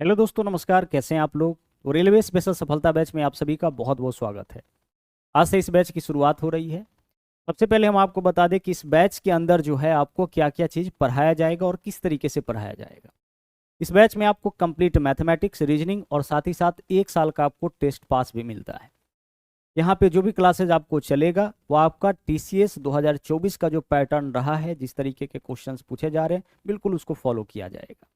Hello दोस्तों, नमस्कार। कैसे हैं आप लोग? तो रेलवे स्पेशल सफलता बैच में आप सभी का बहुत बहुत स्वागत है। आज से इस बैच की शुरुआत हो रही है। सबसे पहले हम आपको बता दें कि इस बैच के अंदर जो है आपको क्या क्या चीज़ पढ़ाया जाएगा और किस तरीके से पढ़ाया जाएगा। इस बैच में आपको कंप्लीट मैथमेटिक्स, रीजनिंग और साथ ही साथ 1 साल का आपको टेस्ट पास भी मिलता है। यहाँ पे जो भी क्लासेज आपको चलेगा वो आपका TCS 2024 का जो पैटर्न रहा है, जिस तरीके के क्वेश्चंस पूछे जा रहे हैं, बिल्कुल उसको फॉलो किया जाएगा।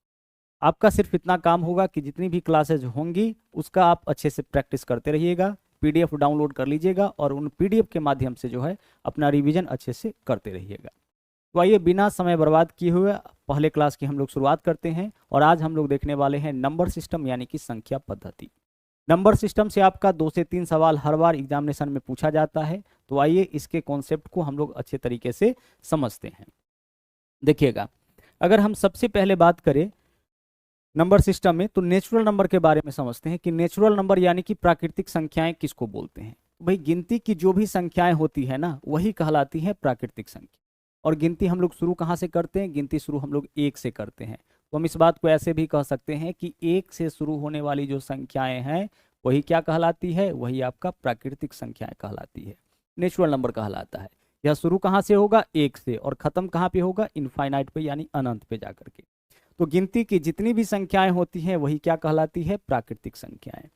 आपका सिर्फ इतना काम होगा कि जितनी भी क्लासेज होंगी उसका आप अच्छे से प्रैक्टिस करते रहिएगा, PDF डाउनलोड कर लीजिएगा और उन PDF के माध्यम से जो है अपना रिवीजन अच्छे से करते रहिएगा। तो आइए बिना समय बर्बाद किए हुए पहले क्लास की हम लोग शुरुआत करते हैं। और आज हम लोग देखने वाले हैं नंबर सिस्टम यानी कि संख्या पद्धति। नंबर सिस्टम से आपका 2 से 3 सवाल हर बार एग्जामिनेशन में पूछा जाता है। तो आइए इसके कॉन्सेप्ट को हम लोग अच्छे तरीके से समझते हैं। देखिएगा, अगर हम सबसे पहले बात करें नंबर सिस्टम में, तो नेचुरल नंबर के बारे में समझते हैं कि नेचुरल नंबर यानी कि प्राकृतिक संख्याएं किसको बोलते हैं। भाई गिनती की जो भी संख्याएं होती है ना, वही कहलाती है प्राकृतिक संख्या। और गिनती हम लोग शुरू कहाँ से करते हैं? गिनती शुरू हम लोग 1 से करते हैं। तो हम इस बात को ऐसे भी कह सकते हैं कि 1 से शुरू होने वाली जो संख्याएं हैं वही क्या कहलाती है? वही आपका प्राकृतिक संख्याएं कहलाती है, नेचुरल नंबर कहलाता है। यह शुरू कहाँ से होगा? 1 से, और खत्म कहाँ पे होगा? इनफाइनाइट पे यानी अनंत पे जाकर के। तो गिनती की जितनी भी संख्याएं होती हैं वही क्या कहलाती है? प्राकृतिक संख्याएं।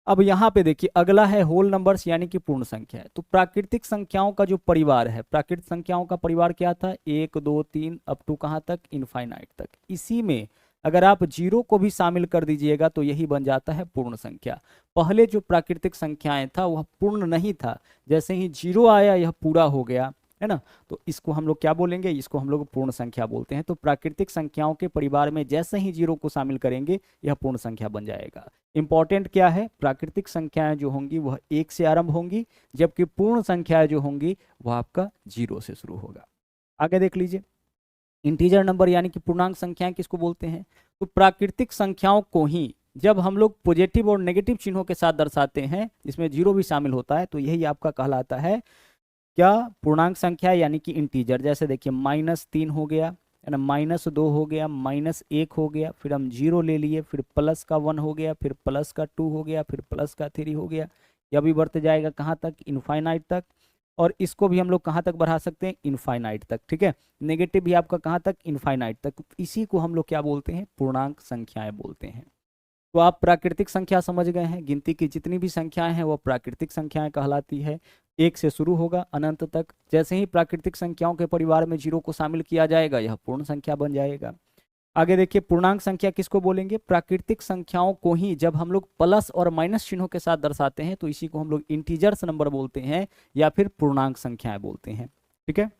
अब यहाँ पे देखिए, अगला है होल नंबर्स यानी कि पूर्ण संख्याएं। तो प्राकृतिक संख्याओं का जो परिवार है, प्राकृतिक संख्याओं का परिवार क्या था? 1 2 3 अप टू कहाँ तक? इनफाइनाइट तक। इसी में अगर आप जीरो को भी शामिल कर दीजिएगा तो यही बन जाता है पूर्ण संख्या। पहले जो प्राकृतिक संख्याएं था वह पूर्ण नहीं था, जैसे ही जीरो आया यह पूरा हो गया, है ना। तो इसको हम लोग क्या बोलेंगे? इसको हम लोग पूर्ण संख्या बोलते हैं। तो प्राकृतिक संख्याओं के परिवार में जैसे ही जीरो को शामिल करेंगे यह पूर्ण संख्या बन जाएगा। इंपॉर्टेंट क्या है? प्राकृतिक संख्याएं जो होंगी वह 1 से आरंभ होंगी, जबकि पूर्ण संख्याएं जो होंगी वह आपका 0 से शुरू होगा। आगे देख लीजिए, इंटीजर नंबर यानी कि पूर्णांक संख्याएं किसको बोलते हैं? तो प्राकृतिक संख्याओं को ही जब हम लोग पॉजिटिव और नेगेटिव चिन्हों के साथ दर्शाते हैं, जिसमें जीरो भी शामिल होता है, तो यही आपका कहलाता है क्या? पूर्णांक संख्या यानी कि इंटीजर। जैसे देखिए, -3 हो गया, है ना, -2 हो गया, -1 हो गया, फिर हम 0 ले लिए, फिर +1 हो गया, फिर +2 हो गया, फिर +3 हो गया। यह भी बढ़ते जाएगा कहाँ तक? इनफाइनाइट तक। और इसको भी हम लोग कहाँ तक बढ़ा सकते हैं? इनफाइनाइट तक। ठीक है, नेगेटिव भी आपका कहाँ तक? इनफाइनाइट तक। इसी को हम लोग क्या बोलते हैं? पूर्णांक संख्याएं बोलते हैं। तो आप प्राकृतिक संख्या समझ गए हैं। गिनती की जितनी भी संख्याएं हैं वो प्राकृतिक संख्याएं कहलाती है। 1 से शुरू होगा अनंत तक। जैसे ही प्राकृतिक संख्याओं के परिवार में जीरो को शामिल किया जाएगा यह पूर्ण संख्या बन जाएगा। आगे देखिए, पूर्णांक संख्या किसको बोलेंगे? प्राकृतिक संख्याओं को ही जब हम लोग प्लस और माइनस चिन्हों के साथ दर्शाते हैं तो इसी को हम लोग इंटीजर्स नंबर बोलते हैं या फिर पूर्णांक संख्याएं बोलते हैं। ठीक है,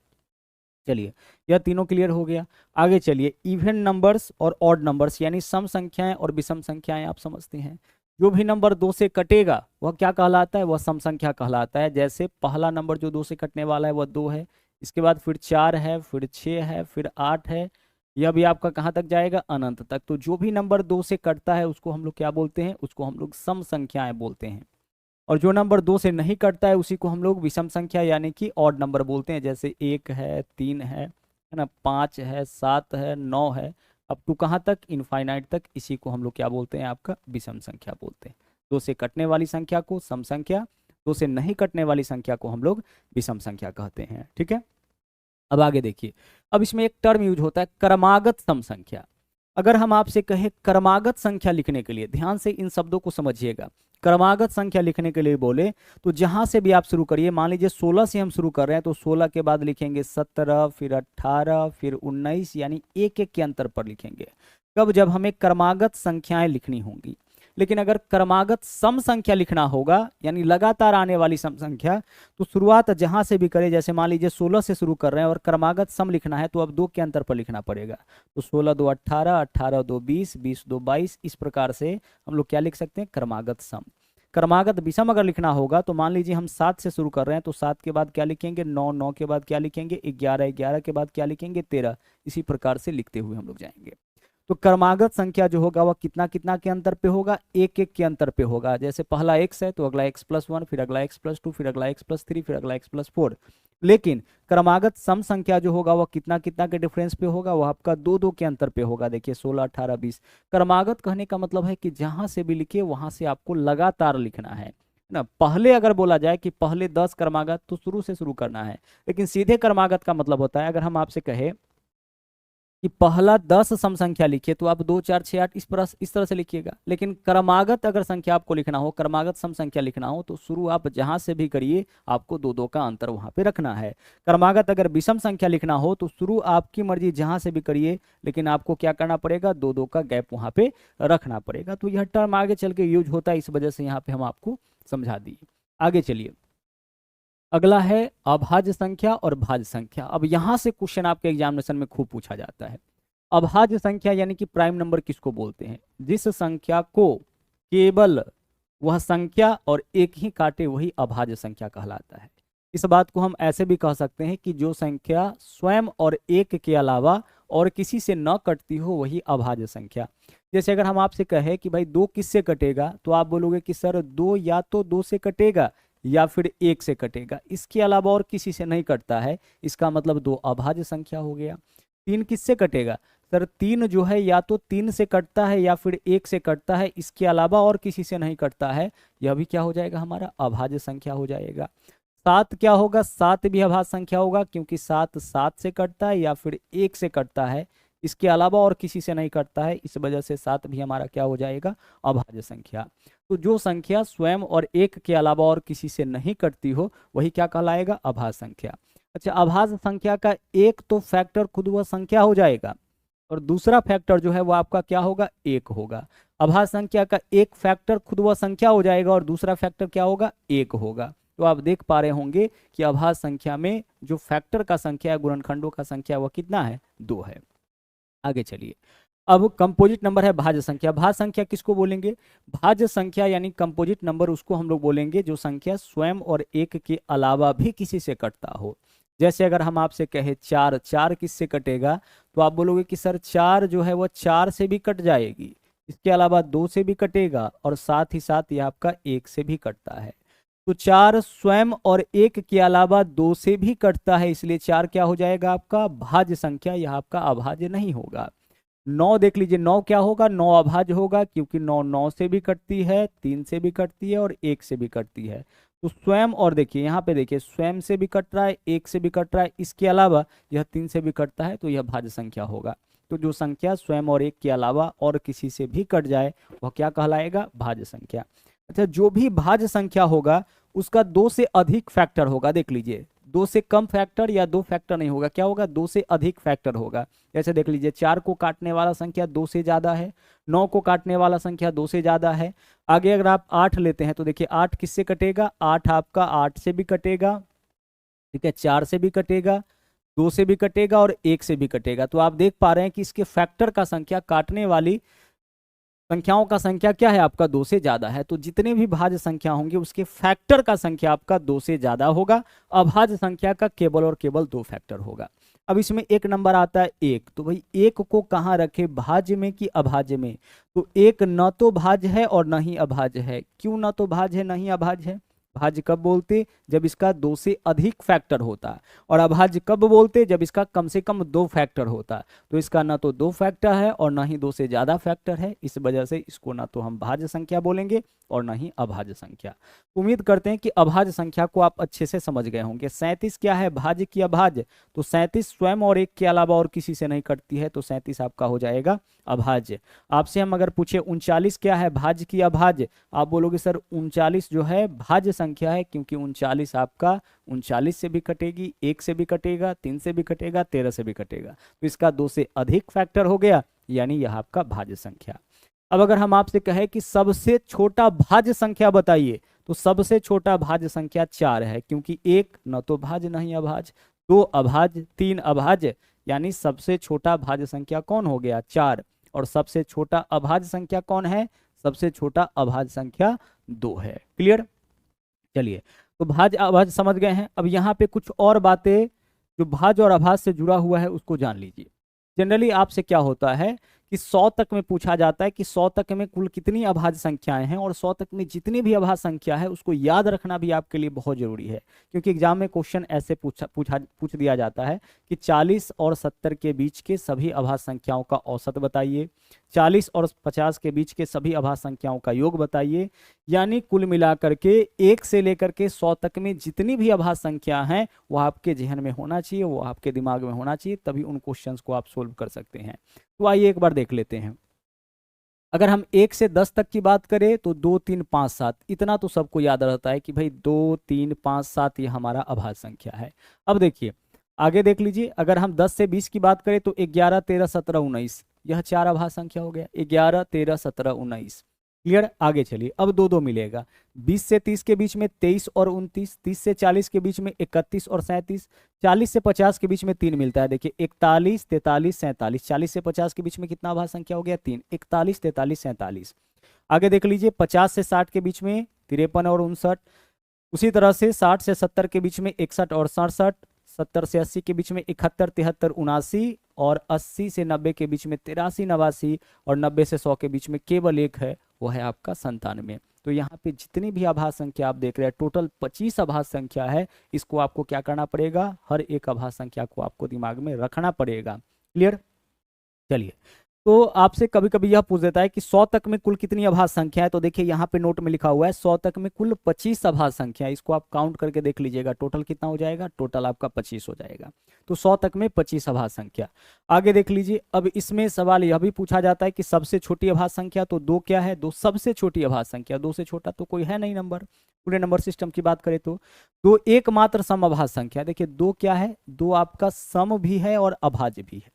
चलिए यह तीनों क्लियर हो गया। आगे चलिए, इवन नंबर्स और ऑड नंबर्स यानी सम संख्याएं और विषम संख्याएं आप समझते हैं। जो भी नंबर 2 से कटेगा वह क्या कहलाता है? वह सम संख्या कहलाता है। जैसे पहला नंबर जो 2 से कटने वाला है वह 2 है, इसके बाद फिर 4 है, फिर 6 है, फिर 8 है। यह भी आपका कहाँ तक जाएगा? अनंत तक। तो जो भी नंबर 2 से कटता है उसको हम लोग क्या बोलते हैं? उसको हम लोग सम संख्याएं बोलते हैं। और जो नंबर 2 से नहीं कटता है उसी को हम लोग विषम संख्या यानी कि ऑड नंबर बोलते हैं। जैसे 1 है, 3 है ना, 5 है, 7 है, 9 है, अप टू कहाँ तक? इनफाइनाइट तक। इसी को हम लोग क्या बोलते हैं? आपका विषम संख्या बोलते हैं। 2 से कटने वाली संख्या को सम संख्या, 2 से नहीं कटने वाली संख्या को हम लोग विषम संख्या कहते हैं। ठीक है, अब आगे देखिए, अब इसमें एक टर्म यूज होता है क्रमागत सम संख्या। अगर हम आपसे कहें क्रमागत संख्या लिखने के लिए, ध्यान से इन शब्दों को समझिएगा। क्रमागत संख्या लिखने के लिए बोले तो जहां से भी आप शुरू करिए, मान लीजिए 16 से हम शुरू कर रहे हैं तो 16 के बाद लिखेंगे 17, फिर 18, फिर 19, यानी एक एक के अंतर पर लिखेंगे। कब? जब हमें क्रमागत संख्याएं लिखनी होंगी। लेकिन अगर क्रमागत सम संख्या लिखना होगा यानी लगातार आने वाली सम संख्या, तो शुरुआत जहां से भी करें, जैसे मान लीजिए 16 से शुरू कर रहे हैं और क्रमागत सम लिखना है तो अब 2 के अंतर पर लिखना पड़ेगा। तो 16 2 18, 18 2 20, 20 2 22, इस प्रकार से हम लोग क्या लिख सकते हैं? क्रमागत सम। क्रमागत विषम अगर लिखना होगा तो मान लीजिए हम 7 से शुरू कर रहे हैं तो 7 के बाद क्या लिखेंगे? 9, 9 के बाद क्या लिखेंगे? 11, 11 के बाद क्या लिखेंगे? 13। इसी प्रकार से लिखते हुए हम लोग जाएंगे। तो तो क्रमागत संख्या जो होगा वह कितना कितना के अंतर पे होगा, एक एक के अंतर पे होगा। जैसे पहला x है तो अगला x+1, फिर अगला x+2, फिर अगला x+3, फिर अगला x+4। लेकिन क्रमागत सम संख्या जो होगा वह कितना कितना के डिफरेंस पे होगा, वह आपका दो दो के अंतर पे होगा। देखिए 16, 18, 20। क्रमागत कहने का मतलब है कि जहां से भी लिखे वहां से आपको लगातार लिखना है ना। पहले अगर बोला जाए कि पहले 10 क्रमागत तो शुरू से शुरू करना है, लेकिन सीधे क्रमागत का मतलब होता है अगर हम आपसे कहे कि पहला 10 सम संख्या लिखिए तो आप 2, 4, 6, 8 इस तरह से लिखिएगा। लेकिन क्रमागत अगर संख्या आपको लिखना हो, क्रमागत सम संख्या लिखना हो, तो शुरू आप जहां से भी करिए आपको दो दो का अंतर वहां पे रखना है। क्रमागत अगर विषम संख्या लिखना हो तो शुरू आपकी मर्जी जहां से भी करिए, लेकिन आपको क्या करना पड़ेगा, दो दो का गैप वहां पे रखना पड़ेगा। तो यह टर्म आगे चल के यूज होता है, इस वजह से यहाँ पे हम आपको समझा दिए। आगे चलिए, अगला है अभाज्य संख्या और भाज्य संख्या। अब यहां से क्वेश्चन आपके एग्जामिनेशन में खूब पूछा जाता है। अभाज्य संख्या यानी कि प्राइम नंबर किसको बोलते हैं, जिस संख्या को केवल वह संख्या और एक ही काटे वही अभाज्य संख्या कहलाता है। इस बात को हम ऐसे भी कह सकते हैं कि जो संख्या स्वयं और एक के अलावा और किसी से न कटती हो वही अभाज्य संख्या। जैसे अगर हम आपसे कहें कि भाई 2 किससे कटेगा, तो आप बोलोगे कि सर 2 या तो 2 से कटेगा या फिर 1 से कटेगा, इसके अलावा और किसी से नहीं कटता है, इसका मतलब 2 अभाज्य संख्या हो गया। 3 किससे कटेगा, सर 3 जो है या तो 3 से कटता है या फिर 1 से कटता है, इसके अलावा और किसी से नहीं कटता है, यह भी क्या हो जाएगा, हमारा अभाज्य संख्या हो जाएगा। 7 क्या होगा, 7 भी अभाज्य संख्या होगा, क्योंकि 7 7 से कटता है या फिर 1 से कटता है, इसके अलावा और किसी से नहीं कटता है, इस वजह से 7 भी हमारा क्या हो जाएगा, अभाज्य संख्या। तो जो संख्या स्वयं और एक के अलावा और किसी से नहीं कटती हो वही क्या कहलाएगा, अभाज्य संख्या। अच्छा, अभाज्य संख्या का एक तो फैक्टर खुद वह संख्या हो जाएगा और दूसरा फैक्टर जो है वो आपका क्या होगा, 1 होगा। अभाज्य संख्या का एक फैक्टर खुद वह संख्या हो जाएगा और दूसरा फैक्टर क्या होगा, 1 होगा। तो आप देख पा रहे होंगे कि अभाज्य संख्या में जो फैक्टर का संख्या है, गुणनखंडों का संख्या, वह कितना है, 2 है। आगे चलिए, अब कंपोजिट नंबर है भाज्य संख्या। भाज्य संख्या किसको बोलेंगे, भाज्य संख्या यानी कंपोजिट नंबर उसको हम लोग बोलेंगे जो संख्या स्वयं और एक के अलावा भी किसी से कटता हो। जैसे अगर हम आपसे कहे 4, 4 किससे कटेगा, तो आप बोलोगे कि सर 4 जो है वह 4 से भी कट जाएगी, इसके अलावा 2 से भी कटेगा और साथ ही साथ ये आपका 1 से भी कटता है। तो 4 स्वयं और 1 के अलावा 2 से भी कटता है, इसलिए 4 क्या हो जाएगा, आपका भाज्य संख्या, यह आपका अभाज्य नहीं होगा। 9 देख लीजिए, 9 क्या होगा, 9 अभाज्य होगा, क्योंकि 9 9 से भी कटती है, 3 से भी कटती है और 1 से भी कटती है। तो स्वयं और देखिए यहाँ पे देखिए, स्वयं से भी कट रहा है, 1 से भी कट रहा है, इसके अलावा यह 3 से भी कटता है, तो यह भाज्य संख्या होगा। तो जो संख्या स्वयं और 1 के अलावा और किसी से भी कट जाए वह क्या कहलाएगा, भाज्य संख्या। अच्छा, जो भी भाज्य संख्या होगा उसका 2 से अधिक फैक्टर होगा। देख लीजिए, 2 से कम फैक्टर या 2 फैक्टर नहीं होगा, क्या होगा, 2 से अधिक फैक्टर होगा। जैसे देख लीजिए, 4 को काटने वाला संख्या 2 से ज्यादा है, 9 को काटने वाला संख्या 2 से ज्यादा है। आगे अगर आप 8 लेते हैं तो देखिए 8 किससे कटेगा, 8 आपका 8 से भी कटेगा, ठीक है, 4 से भी कटेगा, 2 से भी कटेगा और 1 से भी कटेगा। तो आप देख पा रहे हैं कि इसके फैक्टर का संख्या, काटने वाली संख्याओं का संख्या क्या है, आपका 2 से ज्यादा है। तो जितने भी भाज्य संख्या होंगे उसके फैक्टर का संख्या आपका 2 से ज्यादा होगा। अभाज्य संख्या का केवल और केवल 2 फैक्टर होगा। अब इसमें एक नंबर आता है 1, तो भाई 1 को कहाँ रखे, भाज्य में कि अभाज्य में, तो 1 न तो भाज्य है और न ही अभाज्य है। क्यों न तो भाज्य है, न ही अभाज्य है, भाज्य कब बोलते, जब इसका 2 से अधिक फैक्टर होता, और अभाज्य कब बोलते, जब इसका कम से कम 2 फैक्टर होता। तो इसका ना तो 2 फैक्टर है और ना ही 2 से ज्यादा फैक्टर है, इस वजह से इसको ना तो हम भाज्य संख्या बोलेंगे और ना ही अभाज्य संख्या। उम्मीद करते हैं कि अभाज्य संख्या को आप अच्छे से समझ गए होंगे। 37 क्या है, भाज्य की अभाज्य, तो 37 स्वयं और 1 के अलावा और किसी से नहीं कटती है, तो 37 आपका हो जाएगा अभाज्य। आपसे हम अगर पूछे 39 क्या है, भाज्य की अभाज्य, आप बोलोगे सर 39 जो है भाज्य संख्या है, क्योंकि 39 आपका 39 से भी कटेगी, 1 से भी कटेगा, 3 से भी कटेगा, 13 से भी कटेगा, तो इसका 2 से अधिक फैक्टर हो गया, यानी यह आपका भाज्य संख्या। अब अगर हम आपसे कहें कि सबसे छोटा भाज्य संख्या बताइए, तो सबसे छोटा भाज्य संख्या 4 है, क्योंकि 1 न तो भाज्य नहीं अभाज्य, 2 अभाज्य, 3 अभाज्य, यानी सबसे छोटा भाज्य संख्या कौन हो गया, 4। और सबसे छोटा अभाज्य संख्या कौन है, सबसे छोटा अभाज्य संख्या 2 है। क्लियर, चलिए, तो भाज्य अभाज्य समझ गए हैं। अब यहाँ पे कुछ और बातें जो भाज्य और अभाज्य से जुड़ा हुआ है उसको जान लीजिए। जनरली आपसे क्या होता है कि 100 तक में पूछा जाता है कि 100 तक में कुल कितनी अभाज्य संख्याएं हैं, और 100 तक में जितनी भी अभाज्य संख्या है उसको याद रखना भी आपके लिए बहुत जरूरी है, क्योंकि एग्जाम में क्वेश्चन ऐसे पूछ दिया जाता है कि 40 और 70 के बीच के सभी अभाज्य संख्याओं का औसत बताइए, 40 और 50 के बीच के सभी अभाज्य संख्याओं का योग बताइए। यानी कुल मिलाकर के 1 से लेकर के 100 तक में जितनी भी अभाज्य संख्या हैं वो आपके जहन में होना चाहिए, वो आपके दिमाग में होना चाहिए, तभी उन क्वेश्चंस को आप सोल्व कर सकते हैं। तो आइए एक बार देख लेते हैं। अगर हम 1 से 10 तक की बात करें तो 2 3 5 7 इतना तो सबको याद रहता है कि भाई 2 3 5 7 ये हमारा अभाज्य संख्या है। अब देखिए आगे देख लीजिए, अगर हम 10 से 20 की बात करें तो 11 13 17 19 यह 4 अभाज्य संख्या हो गया, 11 13 17 19। क्लियर, आगे चलिए, अब दो दो मिलेगा। 20 से 30 के बीच में 23 और 29, 30 से 40 के बीच में 31 और 37, 40 से 50 के बीच में 3 मिलता है। देखिए 41 43 47, 40 से 50 के बीच में कितना अभाज्य संख्या हो गया 3, 41 43 47। आगे देख लीजिए 50 से 60 के बीच में 53 और 59, उसी तरह से 60 से 70 के बीच में 61 और 67, 70 से 80 के बीच में 71 73 79, और 80 से 90 के बीच में 83 89, और 90 से 100 के बीच में केवल एक है, वो है आपका 97। तो यहाँ पे जितनी भी अभाज्य संख्या आप देख रहे हैं टोटल 25 अभाज्य संख्या है। इसको आपको क्या करना पड़ेगा, हर एक अभाज्य संख्या को आपको दिमाग में रखना पड़ेगा। क्लियर, चलिए, तो आपसे कभी कभी यह पूछ देता है कि 100 तक में कुल कितनी अभाज्य संख्या है। तो देखिए यहाँ पे नोट में लिखा हुआ है 100 तक में कुल 25 अभाज्य संख्या है। इसको आप काउंट करके देख लीजिएगा, टोटल कितना हो जाएगा, टोटल आपका 25 हो जाएगा। तो 100 तक में 25 अभाज्य संख्या। आगे देख लीजिए, अब इसमें सवाल यह भी पूछा जाता है कि सबसे छोटी अभाज्य संख्या, तो 2 क्या है, 2 सबसे छोटी अभाज्य संख्या, 2 से छोटा तो कोई है नहीं नंबर। पूरे नंबर सिस्टम की बात करें तो 2 एकमात्र सम अभाज्य संख्या। देखिए 2 क्या है, 2 आपका सम भी है और अभाज्य भी है।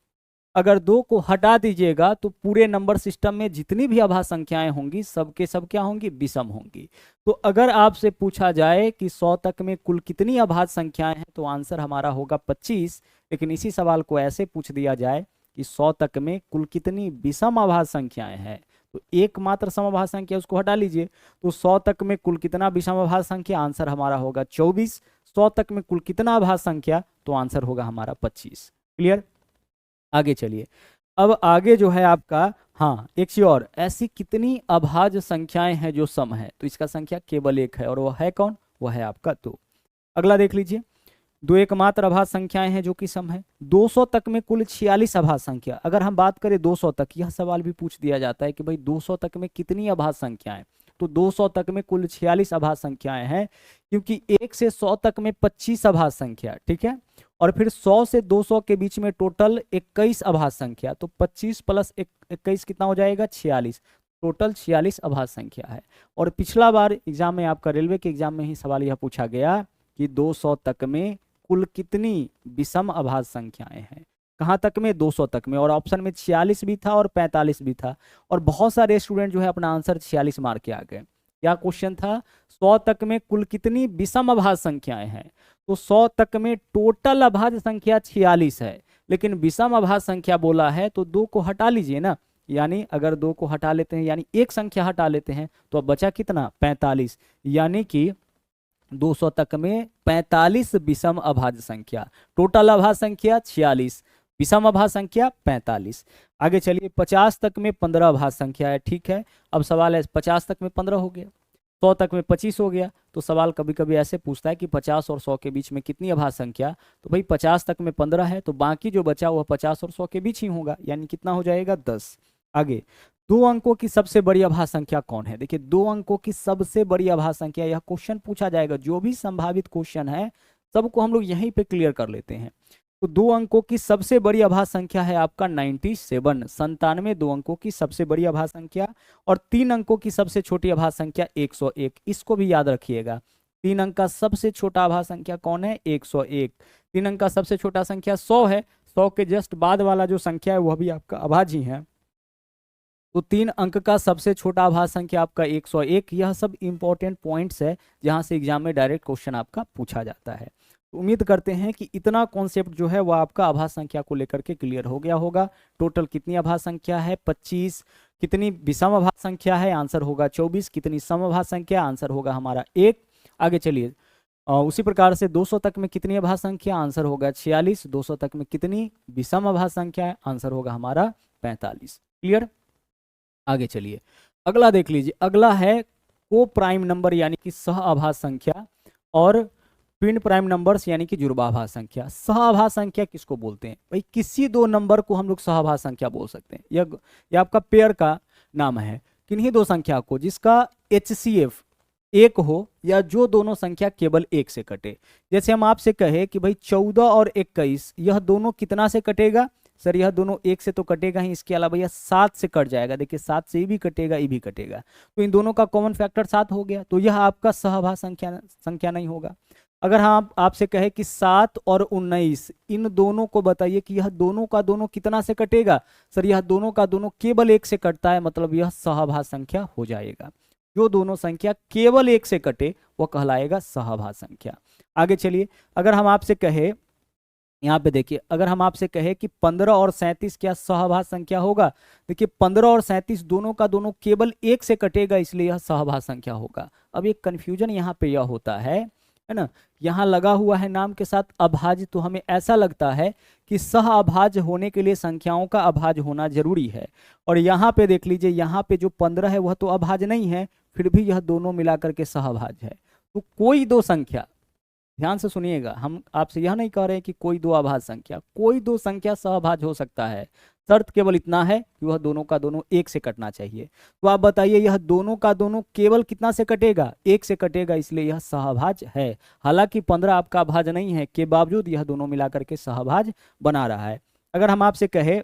अगर 2 को हटा दीजिएगा तो पूरे नंबर सिस्टम में जितनी भी अभाज्य संख्याएं होंगी सब के सब क्या होंगी, विषम होंगी। तो अगर आपसे पूछा जाए कि 100 तक में कुल कितनी अभाज्य संख्याएं हैं तो आंसर हमारा होगा 25। लेकिन इसी सवाल को ऐसे पूछ दिया जाए कि 100 तक में कुल कितनी विषम अभाज्य संख्याएं हैं, तो एकमात्र समअभाज्य संख्या उसको हटा लीजिए, तो 100 तक में कुल कितना विषम अभाज्य संख्या, आंसर हमारा होगा 24। 100 तक में कुल कितना अभाज्य संख्या, तो आंसर होगा हमारा 25। क्लियर, आगे चलिए। अब आगे जो है आपका, हाँ एक चीज और, ऐसी कितनी अभाज्य संख्याएं हैं जो सम है, तो इसका संख्या केवल एक है, और वह है कौन, वह है आपका 2। अगला देख लीजिए, 2 एकमात्र अभाज्य संख्याएं हैं जो कि सम है। 200 तक में कुल 46 अभाज्य संख्या। अगर हम बात करें 200 तक, यह सवाल भी पूछ दिया जाता है कि भाई 200 तक में कितनी अभाज्य संख्याएं, तो 200 तक में कुल 46 अभाज्य संख्याएं हैं, क्योंकि 1 से 100 तक में 25 अभाज्य संख्या, ठीक है, और फिर 100 से 200 के बीच में टोटल 21 अभाज्य संख्या, तो 25 प्लस 21 कितना हो जाएगा, 46, टोटल 46 अभाज्य संख्या है। और पिछला बार एग्जाम में आपका रेलवे के एग्जाम में ही सवाल यह पूछा गया कि 200 तक में कुल कितनी विषम अभाज्य संख्याएं हैं, कहाँ तक में, 200 तक में, और ऑप्शन में 46 भी था और 45 भी था, और बहुत सारे स्टूडेंट जो है अपना आंसर 46 मार के आ गए। क्या क्वेश्चन था, 100 तक में कुल कितनी विषम अभाज्य संख्याएं हैं, तो 100 तक में टोटल अभाज्य संख्या 46 है, लेकिन विषम अभाज्य संख्या बोला है तो 2 को हटा लीजिए ना, यानी अगर 2 को हटा लेते हैं यानी एक संख्या हटा लेते हैं तो अब बचा कितना, 45, यानी कि 200 तक में 45 विषम अभाज्य संख्या, टोटल अभाज्य संख्या 46, विषम अभाज्य संख्या 45। आगे चलिए, 50 तक में 15 अभाज्य संख्या है, ठीक है। अब सवाल है 50 तक में 15 हो गया, 100 तक में 25 हो गया, तो सवाल कभी कभी ऐसे पूछता है कि 50 और 100 के बीच में कितनी अभाज्य संख्या, तो भाई 50 तक में 15 है, तो बाकी जो बचा वह 50 और 100 के बीच ही होगा, यानी कितना हो जाएगा, 10। आगे, 2 अंकों की सबसे बड़ी अभाज्य संख्या कौन है। देखिए 2 अंकों की सबसे बड़ी अभाज्य संख्या, यह क्वेश्चन पूछा जाएगा, जो भी संभावित क्वेश्चन है सबको हम लोग यहीं पे क्लियर कर लेते हैं। तो 2 अंकों की सबसे बड़ी अभाज्य संख्या है आपका 97, 97 2 अंकों की सबसे बड़ी अभाज्य संख्या, और 3 अंकों की सबसे छोटी अभाज्य संख्या 101। इसको भी याद रखिएगा, 3 अंक का सबसे छोटा अभाज्य संख्या कौन है, 101। 3 अंक का सबसे छोटा संख्या 100 है, 100 के जस्ट बाद वाला जो संख्या है वह भी आपका अभाज्य है। तो 3 अंक का सबसे छोटा अभाज्य संख्या आपका 101। यह सब इंपॉर्टेंट पॉइंट्स है जहां से एग्जाम में डायरेक्ट क्वेश्चन आपका पूछा जाता है। तो उम्मीद करते हैं कि इतना कॉन्सेप्ट जो है वो आपका अभाज्य संख्या को लेकर के क्लियर हो गया होगा। टोटल कितनी अभाज्य संख्या है, 25। कितनी विषम अभाज्य संख्या है, आंसर होगा 24। कितनी सम अभाज्य संख्या, आंसर होगा हमारा 1। आगे चलिए, उसी प्रकार से 200 तक में कितनी अभाज्य संख्या, आंसर होगा 46। 200 तक में कितनी विषम अभाज्य संख्या है, आंसर होगा हमारा 45। क्लियर। आगे चलिए, अगला देख लीजिए, अगला है को प्राइम नंबर यानी कि सह आभास संख्या और ट्विन प्राइम नंबर्स यानी कि जुड़वाभास संख्या। सहआभास संख्या किसको बोलते हैं भाई? किसी दो नंबर को हम लोग सहआभास संख्या बोल सकते हैं। यह आपका पेयर का नाम है, किन्हीं दो संख्या को जिसका HCF एक हो या जो दोनों संख्या केवल एक से कटे। जैसे हम आपसे कहे कि भाई 14 और 21 यह दोनों कितना से कटेगा? सर यह दोनों एक से तो कटेगा ही, इसके अलावा यह 7 से कट जाएगा। देखिए 7 से ये भी कटेगा, ये भी कटेगा, तो इन दोनों का कॉमन फैक्टर 7 हो गया, तो यह आपका सहआभास संख्या नहीं होगा। अगर हम आपसे कहे कि 7 और 19 इन दोनों को बताइए कि यह दोनों का दोनों कितना से कटेगा? सर यह दोनों का दोनों केवल एक से कटता है, मतलब यह सहआभास संख्या हो जाएगा। जो दोनों संख्या केवल एक से कटे वह कहलाएगा सहआभास संख्या। आगे चलिए, अगर हम आपसे कहे, यहाँ पे देखिए, अगर हम आपसे कहे कि 15 और 37 क्या सहआभास संख्या होगा? देखिए 15 और 37 दोनों का दोनों केवल एक से कटेगा, इसलिए यह सहआभास संख्या होगा। अब एक कंफ्यूजन यहाँ पे यह होता है ना, यहाँ लगा हुआ है नाम के साथ अभाज्य, तो हमें ऐसा लगता है कि सहअभाज्य होने के लिए संख्याओं का अभाज्य होना जरूरी है। और यहाँ पे देख लीजिए, यहाँ पे जो 15 है वह तो अभाज्य नहीं है, फिर भी यह दोनों मिलाकर के सहअभाज्य है। तो कोई दो संख्या, ध्यान से सुनिएगा, हम आपसे यह नहीं कह रहे हैं कि कोई दो अभाज्य संख्या, कोई दो संख्या सहअभाज्य हो सकता है, शर्त केवल इतना है कि वह दोनों का दोनों एक से कटना चाहिए। तो आप बताइए यह दोनों का दोनों केवल कितना से कटेगा? एक से कटेगा, इसलिए यह सहअभाज्य है। हालांकि 15 आपका अभाज्य नहीं है, के बावजूद यह दोनों मिलाकर के सहअभाज्य बना रहा है। अगर हम आपसे कहे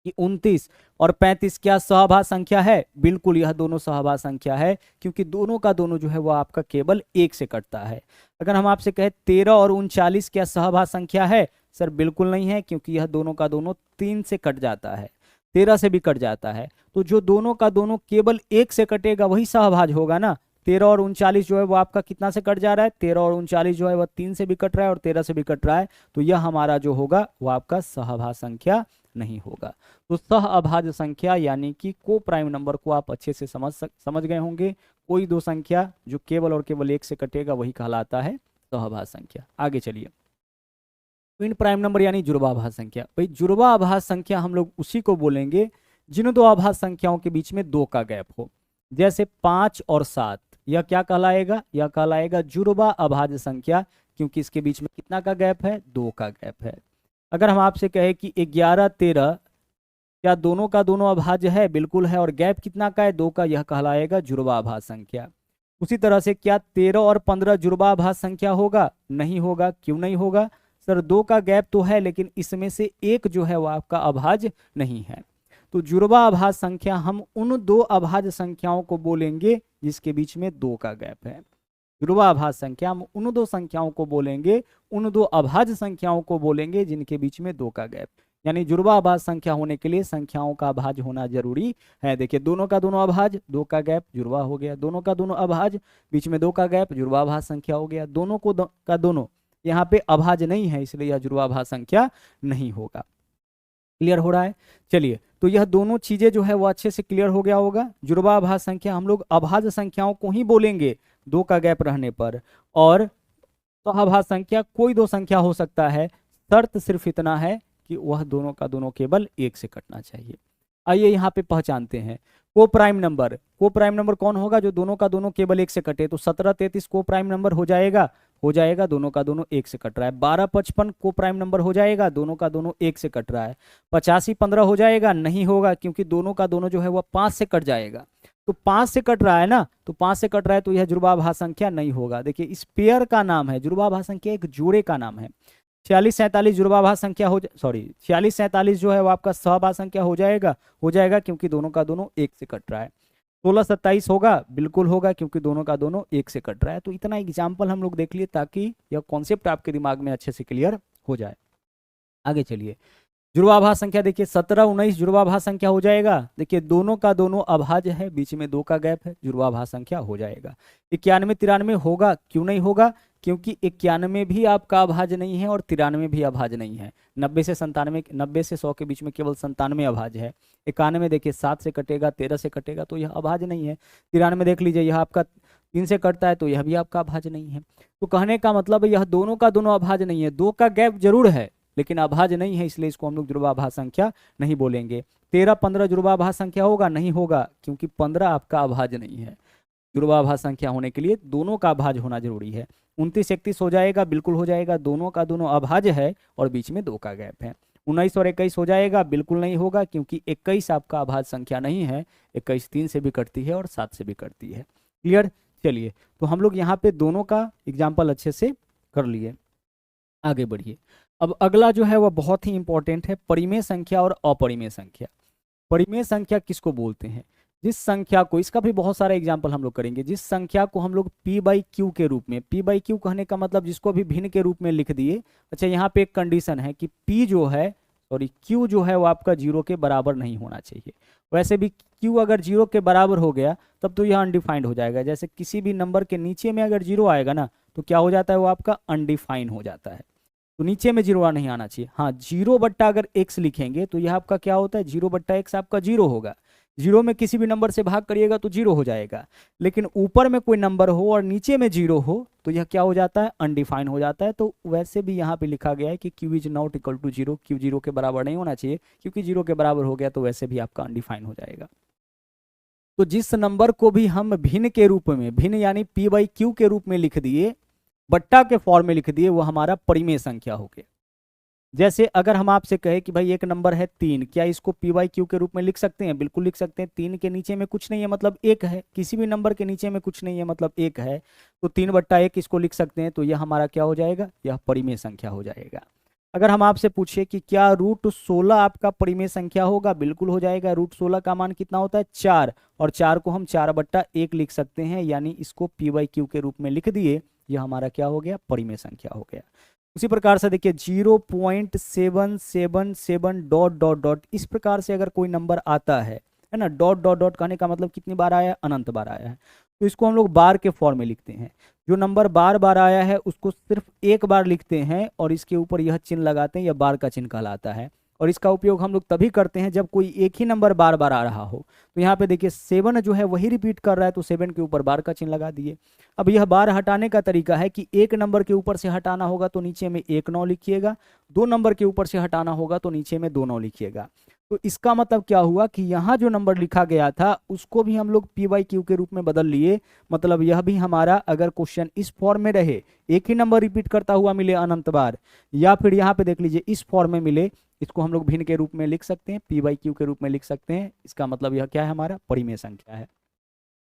कि 29 और 35 क्या सहआभास संख्या है? बिल्कुल यह दोनों सहआभास संख्या है, क्योंकि दोनों का दोनों जो है वह आपका केवल एक से कटता है। अगर हम आपसे कहे 13 और 39 क्या सहआभास संख्या है? सर बिल्कुल नहीं है, क्योंकि यह दोनों का दोनों 3 से कट जाता है, 13 से भी कट जाता है। तो जो दोनों का दोनों केवल एक से कटेगा वही सहभाज्य होगा ना। 13 और 39 जो है वो आपका कितना से कट जा रहा है? 13 और 39 जो है वह 3 से भी कट रहा है और 13 से भी कट रहा है, तो यह हमारा जो होगा वो आपका सहभाज्य संख्या नहीं होगा। तो सहअभाज्य संख्या यानी कि को प्राइम नंबर को आप अच्छे से समझ गए होंगे। कोई दो संख्या जो केवल और केवल एक से कटेगा वही कहलाता है सहअभाज्य संख्या। आगे चलिए, ट्विन प्राइम नंबर यानी जुड़वाभाज्य संख्या। भाई जुड़वाभाज्य संख्या हम लोग उसी को बोलेंगे जिन दो अभाज्य संख्याओं के बीच में 2 का गैप हो। जैसे 5 और 7, यह क्या कहलाएगा? यह कहलाएगा जुड़वा अभाज्य संख्या, क्योंकि इसके बीच में कितना का गैप है? 2 का गैप है। अगर हम आपसे कहे कि 11 13 क्या दोनों का दोनों अभाज्य है? बिल्कुल है, और गैप कितना का है? 2 का, यह कहलाएगा जुड़वा अभाज्य संख्या। उसी तरह से क्या 13 और 15 जुड़वा अभाज्य संख्या होगा? नहीं होगा। क्यों नहीं होगा? सर 2 का गैप तो है, लेकिन इसमें से एक जो है वो आपका अभाज्य नहीं है। तो जुड़वा अभाज्य संख्या हम उन दो अभाज्य संख्याओं को बोलेंगे जिसके बीच में 2 का गैप है। जुड़वा अभाज्य संख्या हम उन दो संख्याओं को बोलेंगे, उन दो अभाज्य संख्याओं को बोलेंगे जिनके बीच में 2 का गैप। यानी जुड़वा अभाज्य संख्या होने के लिए संख्याओं का अभाज्य होना जरूरी है। देखिए दोनों का दोनों अभाज्य, 2 का गैप, जुड़वा हो गया। दोनों का दोनों अभाज्य, बीच में 2 का गैप, जुड़वा अभाज्य संख्या हो गया। दोनों का दोनों यहाँ पे अभाज्य नहीं है, इसलिए यह जुड़वा अभाज्य संख्या नहीं होगा। क्लियर हो रहा है? चलिए, तो यह दोनों चीजें जो है वो अच्छे से क्लियर हो गया होगा। जुड़वा अभाज्य संख्या हम लोग अभाज्य संख्याओं को ही बोलेंगे 2 का गैप रहने पर, और सहअभाज्य संख्या कोई दो संख्या हो सकता है, शर्त सिर्फ इतना है कि वह दोनों का दोनों केवल एक से कटना चाहिए। आइए यहाँ पे पहचानते हैं को प्राइम नंबर। को प्राइम नंबर कौन होगा? जो दोनों का दोनों केवल एक से कटे। तो 17 33 को प्राइम नंबर हो जाएगा, दोनों का दोनों एक से कट रहा है। 12 55 को प्राइम नंबर हो जाएगा, दोनों का दोनों एक से कट रहा है। 85 15 हो जाएगा, नहीं होगा, क्योंकि दोनों का दोनों जो है वह 5 से कट जाएगा। तो 5 से कट रहा है ना, तो 5 से कट रहा है, तो यह जुड़वा अभाज्य संख्या नहीं होगा। देखिए इस पेयर का नाम है, जुड़वा अभाज्य संख्या एक जोड़े का नाम है। 46 47 जुड़वा अभाज्य संख्या 46 47 जो है वो आपका सहअभाज्य संख्या हो जाएगा, क्योंकि दोनों का दोनों एक से कट रहा है। 16 27 होगा, बिल्कुल होगा, क्योंकि दोनों का दोनों एक से कट रहा है। तो इतना एग्जाम्पल हम लोग देख लिए ताकि यह कॉन्सेप्ट आपके दिमाग में अच्छे से क्लियर हो जाए। आगे चलिए, जुड़वा अभाज्य संख्या देखिए 17 19 जुड़वा अभाज्य संख्या हो जाएगा। देखिए दोनों का दोनों अभाज्य है, बीच में 2 का गैप है, जुड़वा अभाज्य संख्या हो जाएगा। 91 93 होगा, क्यों नहीं होगा? क्योंकि 91 भी आपका अभाज्य नहीं है और 93 भी अभाज्य नहीं है। 90 से 100 के बीच में केवल 97 अभाज्य है। 91 देखिए 7 से कटेगा, 13 से कटेगा, तो यह अभाज्य नहीं है। 93 देख लीजिए, यह आपका 3 से कटता है, तो यह भी आपका अभाज्य नहीं है। तो कहने का मतलब यह दोनों का दोनों अभाज्य नहीं है। 2 का गैप जरूर है, लेकिन अभाज्य नहीं है, इसलिए इसको हम लोग जुड़वाभाज्य संख्या नहीं बोलेंगे। 13, 15 जुड़वाभाज्य संख्या होगा? नहीं होगा, क्योंकि 15 आपका अभाज्य नहीं है। जुड़वाभाज्य संख्या होने के लिए दोनों का अभाज्य होना जरूरी है। 29, 31 हो जाएगा? बिल्कुल हो जाएगा, दोनों का दोनों अभाज्य है और बीच में 2 का गैप है। 19 और 21 हो जाएगा? बिल्कुल नहीं होगा, क्योंकि 21 आपका अभाज्य संख्या नहीं है। 21 3 से भी कटती है और 7 से भी कटती है। क्लियर? चलिए, तो हम लोग यहाँ पे दोनों का एग्जाम्पल अच्छे से कर लिए, आगे बढ़िए। अब अगला जो है वह बहुत ही इंपॉर्टेंट है, परिमेय संख्या और अपरिमेय संख्या। परिमेय संख्या किसको बोलते हैं? जिस संख्या को, इसका भी बहुत सारा एग्जाम्पल हम लोग करेंगे, जिस संख्या को हम लोग p/q के रूप में, p/q कहने का मतलब जिसको भी भिन्न के रूप में लिख दिए। अच्छा, यहाँ पे एक कंडीशन है कि p जो है, सॉरी q जो है वो आपका 0 के बराबर नहीं होना चाहिए। वैसे भी q अगर 0 के बराबर हो गया तब तो यह अनडिफाइंड हो जाएगा। जैसे किसी भी नंबर के नीचे में अगर 0 आएगा ना, तो क्या हो जाता है? वो आपका अनडिफाइंड हो जाता है। तो नीचे में 0 नहीं आना चाहिए। हाँ, 0 बट्टा अगर x लिखेंगे तो यह आपका क्या होता है? 0 बट्टा x आपका 0 होगा। 0 में किसी भी नंबर से भाग करिएगा तो 0 हो जाएगा। लेकिन ऊपर में कोई नंबर हो और नीचे में 0 हो तो यह क्या हो जाता है? अनडिफाइन हो जाता है। तो वैसे भी यहाँ पे लिखा गया है कि q is not equal to 0, q 0 के बराबर नहीं होना चाहिए, क्योंकि 0 के बराबर हो गया तो वैसे भी आपका अनडिफाइन हो जाएगा। तो जिस नंबर को भी हम भिन्न के रूप में, भिन्न यानी p/q के रूप में लिख दिए, बट्टा के फॉर्म में लिख दिए, वो हमारा परिमेय संख्या हो गया। जैसे अगर हम आपसे कहे कि भाई एक नंबर है 3, क्या इसको p/q के रूप में लिख सकते हैं? बिल्कुल लिख सकते हैं। 3 के नीचे में कुछ नहीं है मतलब 1 है, किसी भी नंबर के नीचे में कुछ नहीं है मतलब 1 है, तो 3/1 इसको लिख सकते हैं। तो यह हमारा क्या हो जाएगा? यह परिमेय संख्या हो जाएगा। अगर हम आपसे पूछे कि क्या √16 आपका परिमेय संख्या होगा? बिल्कुल हो जाएगा। √16 का मान कितना होता है? 4, और 4 को हम 4/1 लिख सकते हैं, यानी इसको p/q के रूप में लिख दिए, यह हमारा क्या हो गया? परिमेय संख्या हो गया। उसी प्रकार से देखिए 0.777 डॉट डॉट डॉट, इस प्रकार से अगर कोई नंबर आता है ना, डॉट डॉट डॉट कहने का मतलब कितनी बार आया है? अनंत बार आया है। तो इसको हम लोग बार के फॉर्म में लिखते हैं। जो नंबर बार बार आया है उसको सिर्फ एक बार लिखते हैं और इसके ऊपर यह चिन्ह लगाते हैं, यह बार का चिन्ह कहलाता है। और इसका उपयोग हम लोग तभी करते हैं जब कोई एक ही नंबर बार बार आ रहा हो। तो यहाँ पे देखिए 7 जो है वही रिपीट कर रहा है, तो 7 के ऊपर बार का चिन्ह लगा दिए। अब यह बार हटाने का तरीका है कि एक नंबर के ऊपर से हटाना होगा तो नीचे में 1 9 लिखिएगा, 2 नंबर के ऊपर से हटाना होगा तो नीचे में 2 9 लिखिएगा। तो इसका मतलब क्या हुआ कि यहाँ जो नंबर लिखा गया था उसको भी हम लोग p/q के रूप में बदल लिए। मतलब यह भी हमारा, अगर क्वेश्चन इस फॉर्म में रहे, एक ही नंबर रिपीट करता हुआ मिले अनंत बार, या फिर यहाँ पे देख लीजिए इस फॉर्म में मिले, इसको हम लोग भिन्न के रूप में लिख सकते हैं, p/q के रूप में लिख सकते हैं। इसका मतलब यह क्या है? हमारा परिमेय संख्या है।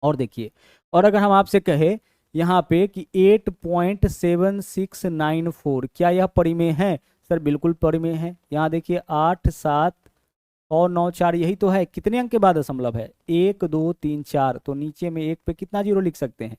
और देखिए, और अगर हम आपसे कहे यहाँ पे कि 8.7694, क्या यह परिमेय है? सर बिल्कुल परिमेय है। यहाँ देखिए 8 7 और 9 4, यही तो है। कितने अंक के बाद दशमलव है? 1 2 3 4, तो नीचे में 1 पे कितना 0 लिख सकते हैं?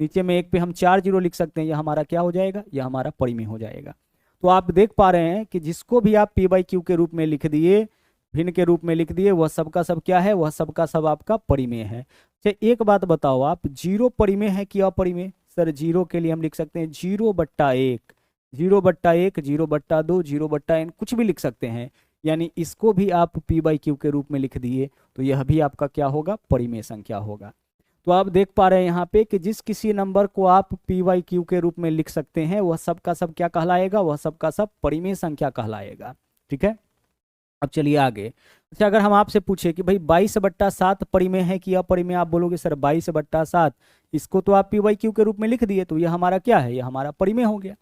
नीचे में 1 पे हम 4 0 लिख सकते हैं। यह हमारा क्या हो जाएगा? यह हमारा परिमेय हो जाएगा। तो आप देख पा रहे हैं कि जिसको भी आप p/q के रूप में लिख दिए, भिन्न के रूप में लिख दिए, वह सबका सब क्या है? वह सबका सब आपका परिमेय है। अच्छा, एक बात बताओ आप, 0 परिमेय है कि अपरिमेय? सर 0 के लिए हम लिख सकते हैं 0/1, 0/1, 0/2, 0/n, कुछ भी लिख सकते हैं। यानी इसको भी आप p/q के रूप में लिख दिए तो यह भी आपका क्या होगा? परिमेय संख्या होगा। तो आप देख पा रहे हैं यहाँ पे कि जिस किसी नंबर को आप p/q के रूप में लिख सकते हैं वह सब का सब क्या कहलाएगा? वह सब का सब परिमेय संख्या कहलाएगा। ठीक है, अब चलिए आगे। अच्छा, अगर हम आपसे पूछे कि भाई 22/7 परिमेय है कि अपरिमेय? आप बोलोगे सर 22/7, इसको तो आप p/q के रूप में लिख दिए, तो यह हमारा क्या है? यह हमारा परिमेय हो गया।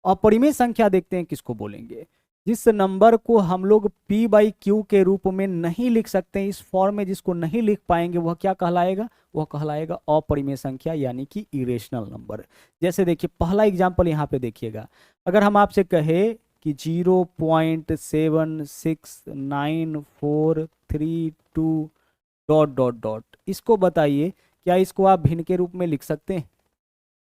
अपरिमेय संख्या देखते हैं किसको बोलेंगे? जिस नंबर को हम लोग p/q के रूप में नहीं लिख सकते, इस फॉर्म में जिसको नहीं लिख पाएंगे, वह क्या कहलाएगा? वह कहलाएगा अपरिमेय संख्या, यानी कि इरेशनल नंबर। जैसे देखिए पहला एग्जाम्पल यहाँ पे देखिएगा, अगर हम आपसे कहे कि 0.769432 डॉट डॉट डॉट, इसको बताइए क्या इसको आप भिन्न के रूप में लिख सकते हैं?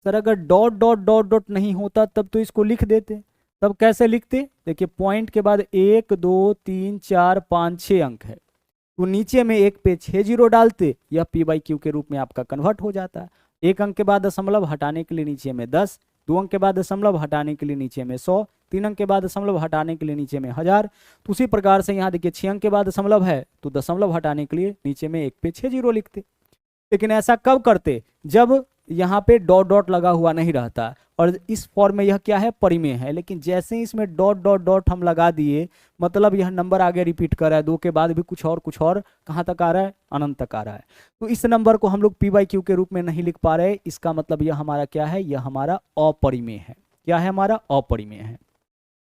सर अगर डॉट डॉट डॉट डॉट नहीं होता तब तो इसको लिख देते। तब कैसे लिखते? देखिए पॉइंट के बाद 1 2 3 4 5 6 अंक है, तो नीचे में 1 पे 6 0 डालते, यह p/q के रूप में आपका कन्वर्ट हो जाता है। 1 अंक के बाद दशमलव हटाने के लिए नीचे में 10, 2 अंक के बाद दशमलव हटाने के लिए नीचे में 100, 3 अंक के बाद दशमलव हटाने के लिए नीचे में 1000। तो उसी प्रकार से यहाँ देखिए 6 अंक के बाद दशमलव है तो दशमलव हटाने के लिए नीचे में 1 पे 6 0 लिखते। लेकिन ऐसा कब करते? जब यहाँ पे डॉट डॉट लगा हुआ नहीं रहता, और इस फॉर्म में यह क्या है, परिमेय है। लेकिन जैसे ही इसमें डॉट डॉट डॉट हम लगा दिए, मतलब यह नंबर आगे रिपीट कर रहा है, 2 के बाद भी कुछ और कहाँ तक आ रहा है, अनंत तक आ रहा है। तो इस नंबर को हम लोग पी बाई क्यू के रूप में नहीं लिख पा रहे, इसका मतलब यह हमारा क्या है, यह हमारा अपरिमेय है। क्या है, हमारा अपरिमेय है।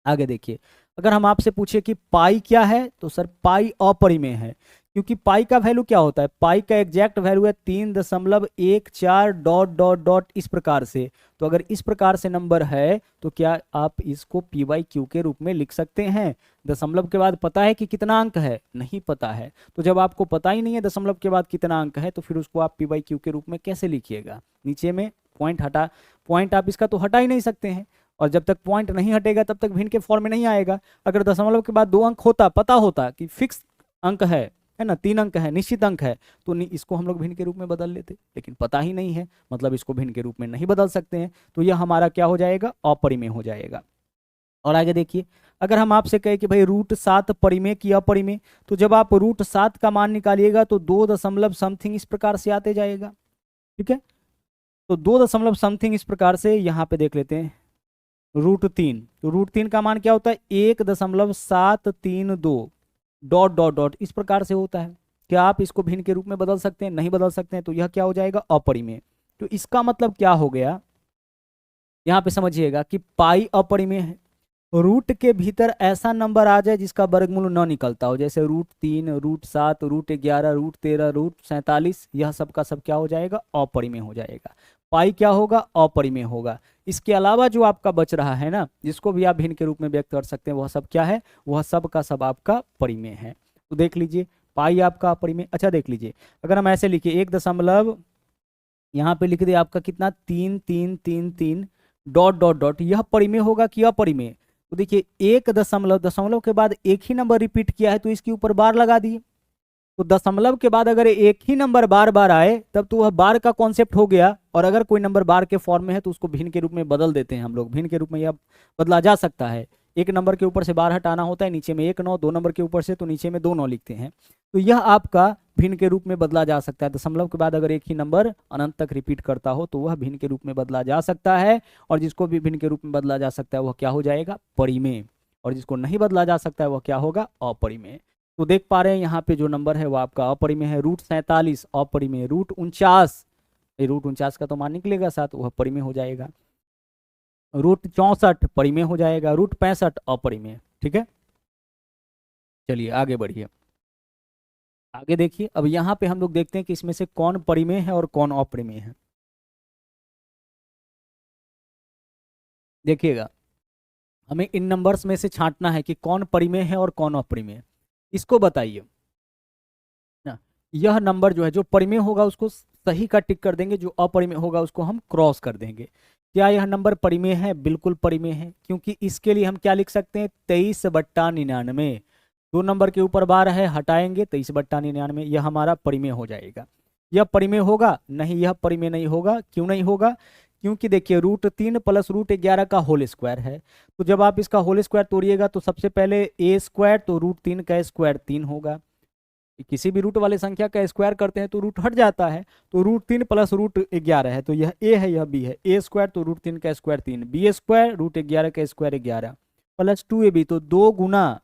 आगे देखिए, अगर हम आपसे पूछे कि पाई क्या है, तो सर पाई अपरिमेय है, क्योंकि पाई का वैल्यू क्या होता है, पाई का एग्जैक्ट वैल्यू है 3.14 डॉट डॉट डॉट इस प्रकार से। तो अगर इस प्रकार से नंबर है तो क्या आप इसको पी बाई क्यू के रूप में लिख सकते हैं। दशमलव के बाद पता है कि कितना अंक है, नहीं पता है। तो जब आपको पता ही नहीं है दशमलव के बाद कितना अंक है, तो फिर उसको आप पी बाई क्यू के रूप में कैसे लिखिएगा। नीचे में पॉइंट आप इसका तो हटा ही नहीं सकते हैं, और जब तक पॉइंट नहीं हटेगा तब तक भिन्न के फॉर्म में नहीं आएगा। अगर दशमलव के बाद 2 अंक होता, पता होता कि फिक्स अंक है ना, 3 अंक है, निश्चित अंक है, तो इसको हम लोग भिन्न के रूप में बदल लेते। लेकिन पता ही नहीं है, मतलब इसको भिन्न के रूप में नहीं बदल सकते हैं, तो यह हमारा क्या हो जाएगा, अपरिमेय हो जाएगा। और आगे देखिए, अगर हम आपसे कहें कि भाई √7 परिमेय की अपरिमेय, तो जब आप √7 का मान निकालिएगा तो 2 दशमलव समथिंग इस प्रकार से आते जाएगा। ठीक है, तो 2 दशमलव समथिंग इस प्रकार से यहाँ पे देख लेते हैं। √3, तो √3 का मान क्या होता है, 1.732 डॉट डॉट डॉट इस प्रकार से होता है। क्या आप इसको भिन्न के रूप में बदल सकते हैं, नहीं बदल सकते हैं, तो यह क्या हो जाएगा, अपरिमेय। तो इसका मतलब क्या हो गया, यहाँ पे समझिएगा कि पाई अपरिमेय है। रूट के भीतर ऐसा नंबर आ जाए जिसका वर्गमूल न निकलता हो, जैसे √3, √7, √11, √13, √47, यह सब का सब क्या हो जाएगा, अपरिमेय हो जाएगा। पाई क्या होगा, अपरिमेय होगा। इसके अलावा जो आपका बच रहा है ना, जिसको भी आप भिन्न के रूप में व्यक्त कर सकते हैं, वह सब क्या है, वह सब का सब आपका परिमेय है। तो देख लीजिए, पाई आपका अपरिमेय। अच्छा देख लीजिए, अगर हम ऐसे लिखे 1 दशमलव, यहाँ पे लिख दे आपका कितना, 3 डॉट डॉट डॉट, यह परिमेय होगा कि अपरिमेय। तो देखिए 1 दशमलव के बाद एक ही नंबर रिपीट किया है, तो इसके ऊपर बार लगा दिए। तो दशमलव के बाद अगर एक ही नंबर बार बार आए, तब तो वह बार का कॉन्सेप्ट हो गया। और अगर कोई नंबर बार के फॉर्म में है तो उसको भिन्न के रूप में बदल देते हैं हम लोग। भिन्न के रूप में यह बदला जा सकता है। एक नंबर के ऊपर से बार हटाना होता है, नीचे में 1 9, 2 नंबर के ऊपर से तो नीचे में 2 9 लिखते हैं। तो यह आपका भिन्न के रूप में बदला जा सकता है। दशमलव के बाद अगर एक ही नंबर अनंत तक रिपीट करता हो तो वह भिन्न के रूप में बदला जा सकता है। और जिसको भी भिन्न के रूप में बदला जा सकता है वह क्या हो जाएगा, परिमेय। और जिसको नहीं बदला जा सकता है वह क्या होगा, अपरिमेय। तो देख पा रहे हैं यहाँ पे जो नंबर है वो आपका अपरिमेय है। √47 अपरिमेय, √49, √49 का तो मान निकलेगा साथ, वह परिमेय हो जाएगा। √64 परिमेय हो जाएगा। √65 अपरिमेय। ठीक है, चलिए आगे बढ़िए। आगे देखिए, अब यहाँ पे हम लोग देखते हैं कि इसमें से कौन परिमेय है और कौन अपरिमेय है। देखिएगा, हमें इन नंबर्स में से छांटना है कि कौन परिमेय है और कौन अपरिमेय। इसको बताइए ना, यह नंबर जो है, जो परिमेय होगा उसको सही का टिक कर देंगे, जो अपरिमेय होगा उसको हम क्रॉस कर देंगे। क्या यह नंबर परिमेय है, बिल्कुल परिमेय है, क्योंकि इसके लिए हम क्या लिख सकते हैं, 23/99। 2 नंबर के ऊपर बार है, हटाएंगे 23/99, यह हमारा परिमेय हो जाएगा। यह परिमेय होगा नहीं, यह परिमेय नहीं होगा। क्यों नहीं होगा, क्योंकि देखिए √3 + √11 का होल स्क्वायर है। तो जब आप इसका होल स्क्वायर तोड़िएगा तो सबसे पहले a² तो √3 का स्क्वायर 3 होगा। किसी भी रूट वाले संख्या का स्क्वायर करते हैं तो रूट हट जाता है। तो √3 + √11 है, तो यह a है, यह b है। a² तो √3 का स्क्वायर 3, b² √11 का स्क्वायर 11 + 2ab, तो 2 गुना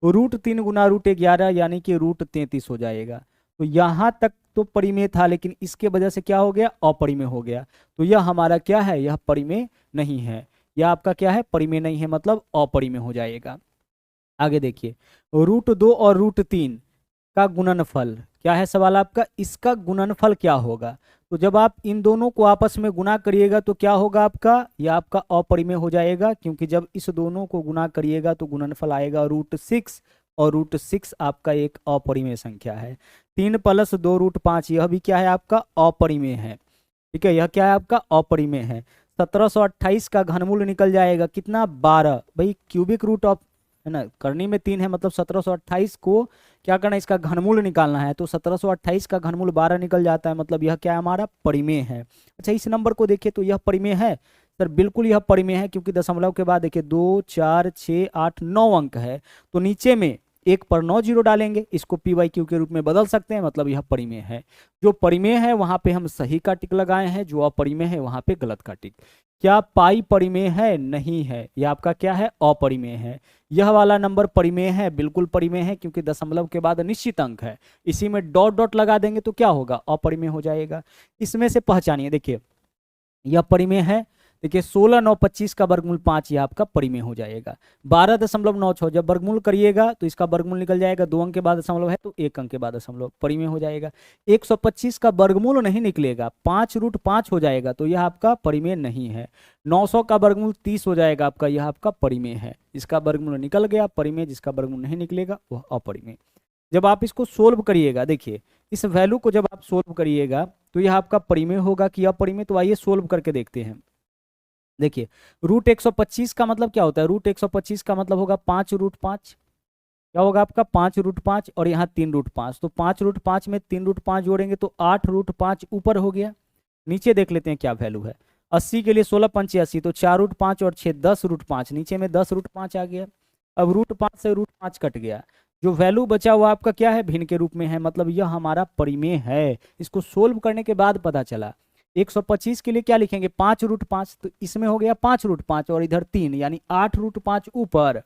√3 गुना √11 यानी कि √33 हो जाएगा। तो यहाँ तक तो परिमेय था, लेकिन इसके वजह से क्या हो गया, अपरिमेय हो गया। तो यह हमारा क्या है, यह परिमेय नहीं है। यह आपका क्या है, परिमेय नहीं है, मतलब अपरिमेय हो जाएगा। आगे देखिए, √2 और √3 का गुणनफल क्या है, सवाल आपका, इसका गुणनफल क्या होगा। तो जब आप इन दोनों को आपस में गुणा करिएगा तो क्या होगा आपका, यह आपका अपरिमेय हो जाएगा, क्योंकि जब इस दोनों को गुणा करिएगा तो गुणनफल आएगा √6, और √6 आपका एक अपरिमेय संख्या है। 3 + 2 √5, यह भी क्या है, आपका अपरिमेय है। ठीक है, यह क्या है, आपका अपरिमेय है। 1728 का घनमूल निकल जाएगा कितना, 12। भाई क्यूबिक रूट ऑफ, है ना, करनी में 3 है, मतलब 1728 को क्या करना है, इसका घनमूल निकालना है। तो 1728 का घनमूल 12 निकल जाता है, मतलब यह क्या है, हमारा परिमेय है। अच्छा, इस नंबर को देखिए तो यह परिमेय है सर, बिल्कुल यह परिमेय है, क्योंकि दशमलव के बाद देखिए 2 4 6 8 9 अंक है। तो नीचे में 1 पर 9 जीरो डालेंगे, इसको पी वाई क्यू के रूप में बदल सकते हैं, मतलब यह परिमेय है। जो परिमेय है वहां पे हम सही का टिक लगाए हैं, जो अपरिमेय है वहां पे गलत का टिक। क्या पाई परिमेय है? नहीं है, यह आपका क्या है? अपरिमेय है। यह वाला नंबर परिमेय है, बिल्कुल परिमेय है, क्योंकि दशमलव के बाद निश्चित अंक है, इसी में डॉट डॉट लगा देंगे तो क्या होगा? अपरिमेय हो जाएगा। इसमें से पहचानिए, देखिए यह परिमेय है, देखिए 16 9 25 का वर्गमूल 5 ये आपका परिमेय हो जाएगा। 12.96 जब वर्गमूल करिएगा तो इसका वर्गमूल निकल जाएगा, 2 अंक के बाद दशमलव है तो 1 अंक के बाद दशमलव, परिमेय हो जाएगा। 125 का वर्गमूल नहीं निकलेगा, 5√5 हो जाएगा तो यह आपका परिमेय नहीं है। 900 का वर्गमूल 30 हो जाएगा आपका, यह आपका परिमेय है। इसका वर्गमूल निकल गया परिमेय, जिसका वर्गमूल नहीं निकलेगा वह अपरिमेय। जब आप इसको सोल्व करिएगा, देखिए इस वैल्यू को जब आप सोल्व करिएगा तो यह आपका परिमेय होगा कि अपरिमेय, तो आइए सोल्व करके देखते हैं। देखिए √125 का मतलब क्या होता है? √125 का मतलब होगा 5√5, क्या होगा आपका? 5√5, और यहाँ 3√5, तो 5√5 में 3√5 जोड़ेंगे तो 8√5 ऊपर हो गया। नीचे देख लेते हैं क्या वैल्यू है। 80 के लिए 16 पंचे 80, तो 4√5 और 6 10√5, नीचे में 10√5 आ गया। अब √5 से √5 कट गया, जो वैल्यू बचा हुआ आपका क्या है? भिन्न के रूप में है, मतलब यह हमारा परिमेय है। इसको सोल्व करने के बाद पता चला। 125 के लिए क्या लिखेंगे? 5√5, तो इसमें हो गया 5√5 और इधर 3, यानी 8√5 ऊपर,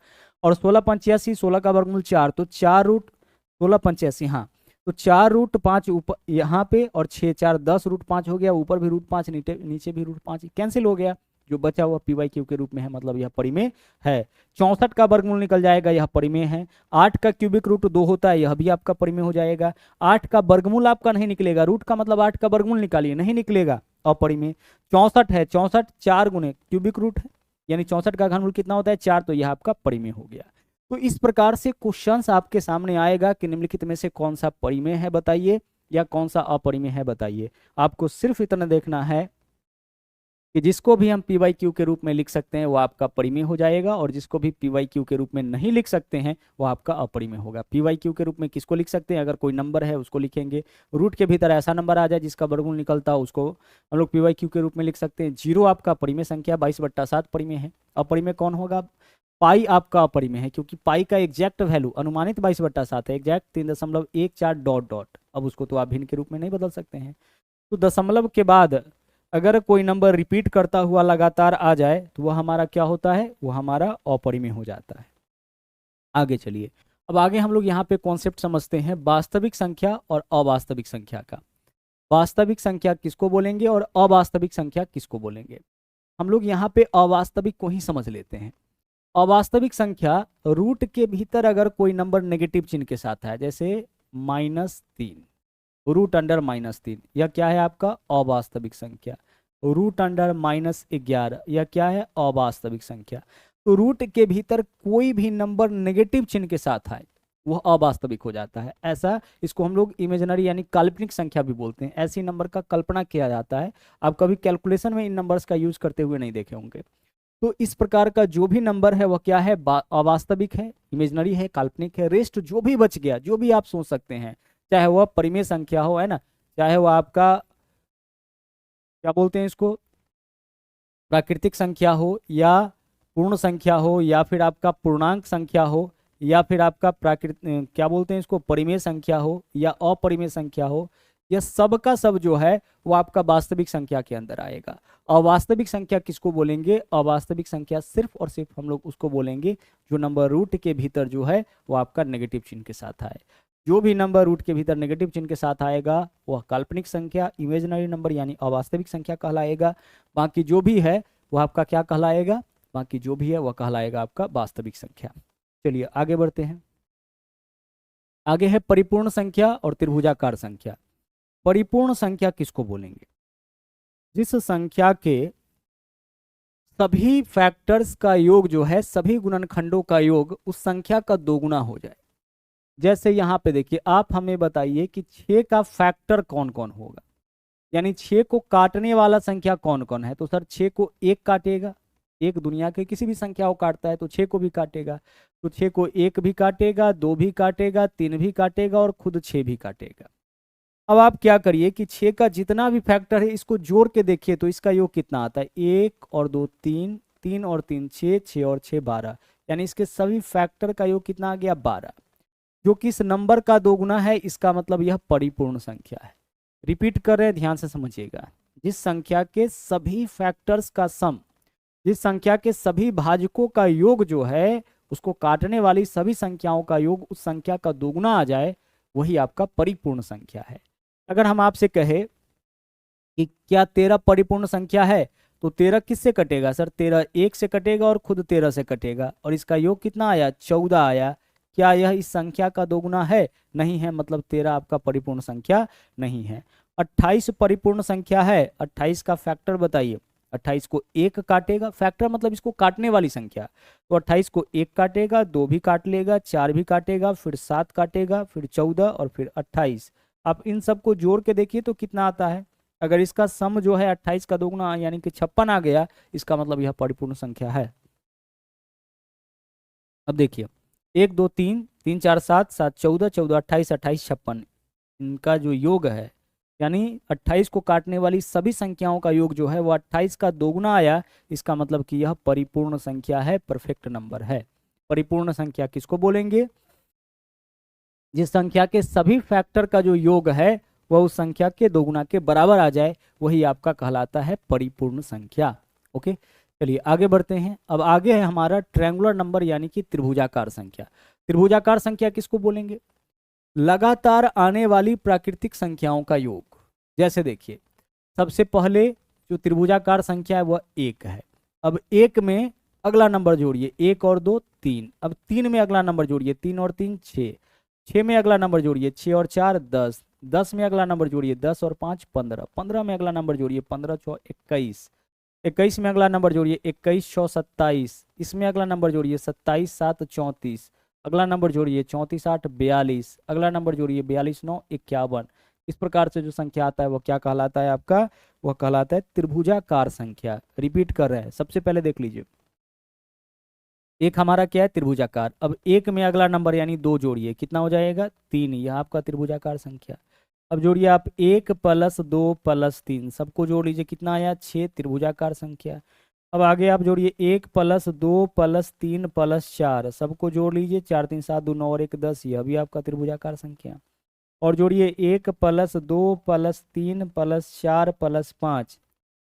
और 16 पंचे 80, 16 का वर्गमूल 4, तो 4√16 पंचे 80, हाँ, तो 4√5 ऊपर यहाँ पे, और 6 4 10√5 हो गया, ऊपर भी √5 नीचे भी √5 कैंसिल हो गया। जो बचा हुआ पी वाई क्यू के रूप में है, मतलब यह परिमेय है। 64 का वर्गमूल निकल जाएगा, यह परिमेय है। 8 का क्यूबिक रूट 2 होता है, यह भी आपका परिमेय हो जाएगा। 8 का वर्गमूल आपका नहीं निकलेगा, रूट का मतलब 8 का वर्गमूल निकालिए, नहीं निकलेगा, अपरिमेय। 64 है, 64 4 गुने क्यूबिक रूट है, यानी 64 का घनमूल कितना होता है? 4, तो यह आपका परिमेय हो गया। तो इस प्रकार से क्वेश्चंस आपके सामने आएगा कि निम्नलिखित में से कौन सा परिमेय है बताइए, या कौन सा अपरिमेय है बताइए। आपको सिर्फ इतना देखना है कि जिसको भी हम पी वाई क्यू के रूप में लिख सकते हैं वो आपका परिमेय हो जाएगा, और जिसको भी पी वाई क्यू के रूप में नहीं लिख सकते हैं वो आपका अपरिमेय होगा। पी वाई क्यू के रूप में किसको लिख सकते हैं? अगर कोई नंबर है उसको लिखेंगे, रूट के भीतर ऐसा नंबर आ जाए जिसका वर्गमूल निकलता हो उसको हम लोग पी वाई क्यू के रूप में लिख सकते हैं। 0 आपका परिमेय संख्या, 22/7 परिमेय है। अपरिमेय कौन होगा? पाई आपका अपरिमेय है, क्योंकि पाई का एग्जैक्ट वैल्यू अनुमानित 22/7 है, एग्जैक्ट 3.14 डॉट डॉट। अब उसको तो आप भिन्न के रूप में नहीं बदल सकते हैं। तो दशमलव के बाद अगर कोई नंबर रिपीट करता हुआ लगातार आ जाए तो वह हमारा क्या होता है? वह हमारा अपरिमेय हो जाता है। आगे चलिए, अब आगे हम लोग यहाँ पे कॉन्सेप्ट समझते हैं वास्तविक संख्या और अवास्तविक संख्या का। वास्तविक संख्या किसको बोलेंगे और अवास्तविक संख्या किसको बोलेंगे? हम लोग यहाँ पे अवास्तविक को ही समझ लेते हैं। अवास्तविक संख्या रूट के भीतर अगर कोई नंबर नेगेटिव चिन्ह के साथ है, जैसे -3, रूट अंडर -3, यह क्या है आपका? अवास्तविक संख्या। रूट अंडर -11, यह क्या है? अवास्तविक संख्या। तो रूट के भीतर कोई भी नंबर नेगेटिव चिन्ह के साथ है वह अवास्तविक हो जाता है। ऐसा इसको हम लोग इमेजिनरी यानी काल्पनिक संख्या भी बोलते हैं। ऐसी नंबर का कल्पना किया जाता है, आप कभी कैलकुलेशन में इन नंबर्स का यूज करते हुए नहीं देखे होंगे। तो इस प्रकार का जो भी नंबर है वह क्या है? अवास्तविक है, इमेजिनरी है, काल्पनिक है। रेस्ट जो भी बच गया, जो भी आप सोच सकते हैं, चाहे वह परिमेय संख्या हो, है ना, चाहे वह आपका क्या बोलते हैं इसको, प्राकृतिक संख्या हो, या पूर्ण संख्या हो, या फिर आपका पूर्णांक संख्या हो, या फिर आपका क्या बोलते हैं इसको, परिमेय संख्या हो, या अपरिमेय संख्या हो, यह सब का सब जो है वो आपका वास्तविक संख्या के अंदर आएगा। अवास्तविक संख्या किसको बोलेंगे? अवास्तविक संख्या सिर्फ और सिर्फ हम लोग उसको बोलेंगे जो नंबर रूट के भीतर जो है वो आपका नेगेटिव चिन्ह के साथ आए। जो भी नंबर रूट के भीतर नेगेटिव चिन्ह के साथ आएगा वह काल्पनिक संख्या, इमेजिनरी नंबर यानी अवास्तविक संख्या कहलाएगा। बाकी जो भी है वह आपका क्या कहलाएगा? बाकी जो भी है वह कहलाएगा आपका वास्तविक संख्या। चलिए आगे बढ़ते हैं। आगे है परिपूर्ण संख्या और त्रिभुजाकार संख्या। परिपूर्ण संख्या किसको बोलेंगे? जिस संख्या के सभी फैक्टर्स का योग जो है, सभी गुणनखंडों का योग उस संख्या का दोगुना हो जाए। जैसे यहाँ पे देखिए, आप हमें बताइए कि 6 का फैक्टर कौन कौन होगा, यानी 6 को काटने वाला संख्या कौन कौन है? तो सर 6 को 1 काटेगा, एक दुनिया के किसी भी संख्या को काटता है तो 6 को भी काटेगा। तो 6 को 1 भी काटेगा, 2 भी काटेगा, 3 भी काटेगा और खुद 6 भी काटेगा। अब आप क्या करिए कि 6 का जितना भी फैक्टर है इसको जोड़ के देखिए तो इसका योग कितना आता है? 1 और 2 3, 3 और 3 6, 6 और 6 12, यानी इसके सभी फैक्टर का योग कितना आ गया? 12। जो कि इस नंबर का दोगुना है, इसका मतलब यह परिपूर्ण संख्या है। रिपीट कर रहे हैं, ध्यान से समझिएगा। जिस संख्या के सभी फैक्टर्स का सम, जिस संख्या के सभी भाजकों का योग जो है, उसको काटने वाली सभी संख्याओं का योग उस संख्या का दोगुना आ जाए, वही आपका परिपूर्ण संख्या है। अगर हम आपसे कहे कि क्या 13 परिपूर्ण संख्या है, तो 13 किससे कटेगा सर? 13 1 से कटेगा और खुद 13 से कटेगा, और इसका योग कितना आया? 14 आया। क्या यह इस संख्या का दोगुना है? नहीं है, मतलब 13 आपका परिपूर्ण संख्या नहीं है। 28 परिपूर्ण संख्या है, 28 का फैक्टर बताइए। 28 को 1 काटेगा, फैक्टर मतलब इसको काटने वाली संख्या, तो 28 को 1 काटेगा, 2 भी काट लेगा, 4 भी काटेगा, फिर 7 काटेगा, फिर 14 और फिर 28। आप इन सबको जोड़ के देखिए तो कितना आता है। अगर इसका सम जो है 28 का दोगुना यानी कि 56 आ गया, इसका मतलब यह परिपूर्ण संख्या है। अब देखिए 1 2 3 3 4 7 7 14 14 28 28 56, इनका जो योग है, यानी 28 को काटने वाली सभी संख्याओं का योग जो है वो 28 का दोगुना आया, इसका मतलब कि यह परिपूर्ण संख्या है, परफेक्ट नंबर है। परिपूर्ण संख्या किसको बोलेंगे? जिस संख्या के सभी फैक्टर का जो योग है वह उस संख्या के दोगुना के बराबर आ जाए, वही आपका कहलाता है परिपूर्ण संख्या। ओके, चलिए आगे बढ़ते हैं। अब आगे है हमारा ट्रायंगुलर नंबर यानी कि त्रिभुजाकार संख्या। त्रिभुजाकार संख्या किसको बोलेंगे? लगातार आने वाली प्राकृतिक संख्याओं का योग। जैसे देखिए, सबसे पहले जो त्रिभुजाकार संख्या है वह 1 है। अब 1 में अगला नंबर जोड़िए, 1 और 2 3। अब 3 में अगला नंबर जोड़िए, 3 और 3 6। 6 में अगला नंबर जोड़िए, 6 और 4 10। 10 में अगला नंबर जोड़िए, 10 और 5 15। 15 में अगला नंबर जोड़िए, 15 6 21। 21 में अगला नंबर जोड़िए, 21 6 27। इसमें अगला नंबर जोड़िए, 27 7 34। अगला नंबर जोड़िए, 34 8 42। अगला नंबर जोड़िए, 42 9 51। इस प्रकार से जो संख्या आता है वह क्या कहलाता है आपका? वह कहलाता है त्रिभुजाकार संख्या। रिपीट कर रहे हैं, सबसे पहले देख लीजिए, एक हमारा क्या है? त्रिभुजाकार। अब 1 में अगला नंबर यानी 2 जोड़िए, कितना हो जाएगा? 3। यह आपका त्रिभुजाकार संख्या। अब जोड़िए आप 1 + 2 + 3, सबको जोड़ लीजिए, कितना आया? 6, त्रिभुजाकार संख्या। अब आगे आप जोड़िए 1 + 2 + 3 + 4, सबको जोड़ लीजिए, 4 3 7 2 9 और 1 10, यह भी आपका त्रिभुजाकार संख्या। और जोड़िए 1 + 2 + 3 + 4 + 5,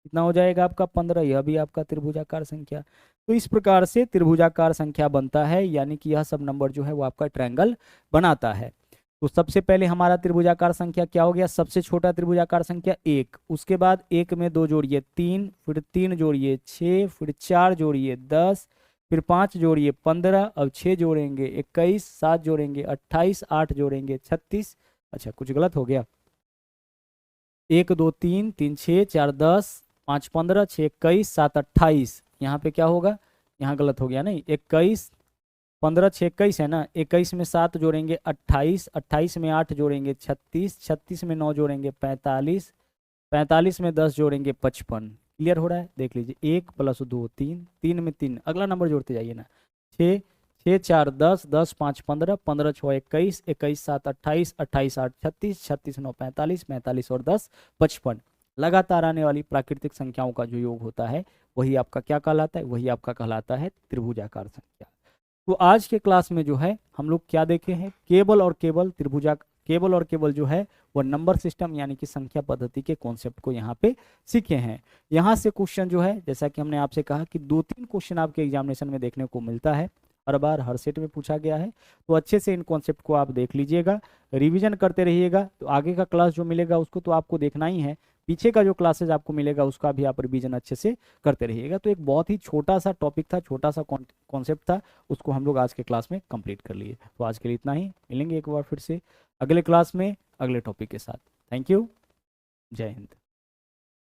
कितना हो जाएगा आपका? 15, यह भी आपका त्रिभुजाकार संख्या। तो इस प्रकार से त्रिभुजाकार संख्या बनता है, यानी कि यह सब नंबर जो है वो आपका ट्रायंगल बनाता है। तो सबसे पहले हमारा त्रिभुजाकार संख्या क्या हो गया? सबसे छोटा त्रिभुजाकार संख्या 1। उसके बाद 1 में 2 जोड़िए 3, फिर 3 जोड़िए 6, फिर 4 जोड़िए 10, फिर 5 जोड़िए 15, अब 6 जोड़ेंगे 21, 7 जोड़ेंगे 28, 8 जोड़ेंगे 36। अच्छा, कुछ गलत हो गया। 1 2 3 3 6 4 10 5 15 6 21 7 28, यहाँ पे क्या होगा? यहाँ गलत हो गया, नहीं, 21 15 6 21 है ना, 21 में 7 जोड़ेंगे 28, 28 में 8 जोड़ेंगे 36, 36 में 9 जोड़ेंगे 45, 45 में 10 जोड़ेंगे 55। क्लियर हो रहा है? देख लीजिए, 1 + 2 3, 3 में 3, अगला नंबर जोड़ते जाइए ना, 6 6 4 10, 10 5 15, 15 6 21, 21 7 28, 28 8 36, 36 9 45, 45 और 10 55। लगातार आने वाली प्राकृतिक संख्याओं का जो योग होता है वही आपका क्या कहलाता है? वही आपका कहलाता है त्रिभुजाकार संख्या। तो आज के क्लास में जो है हम लोग क्या देखे हैं? केवल और केवल जो है वो नंबर सिस्टम यानी कि संख्या पद्धति के कॉन्सेप्ट को यहाँ पे सीखे हैं। यहाँ से क्वेश्चन जो है, जैसा कि हमने आपसे कहा कि 2-3 क्वेश्चन आपके एग्जामिनेशन में देखने को मिलता है, हर बार हर सेट में पूछा गया है। तो अच्छे से इन कॉन्सेप्ट को आप देख लीजिएगा, रिवीजन करते रहिएगा, तो आगे का क्लास जो मिलेगा उसको तो आपको देखना ही है, पीछे का जो क्लासेज आपको मिलेगा उसका भी आप रिवीजन अच्छे से करते रहिएगा। तो एक बहुत ही छोटा सा टॉपिक था, छोटा सा कॉन्सेप्ट था, उसको हम लोग आज के क्लास में कंप्लीट कर लिए। तो आज के लिए इतना ही, मिलेंगे एक बार फिर से अगले क्लास में अगले टॉपिक के साथ। थैंक यू, जय हिंद।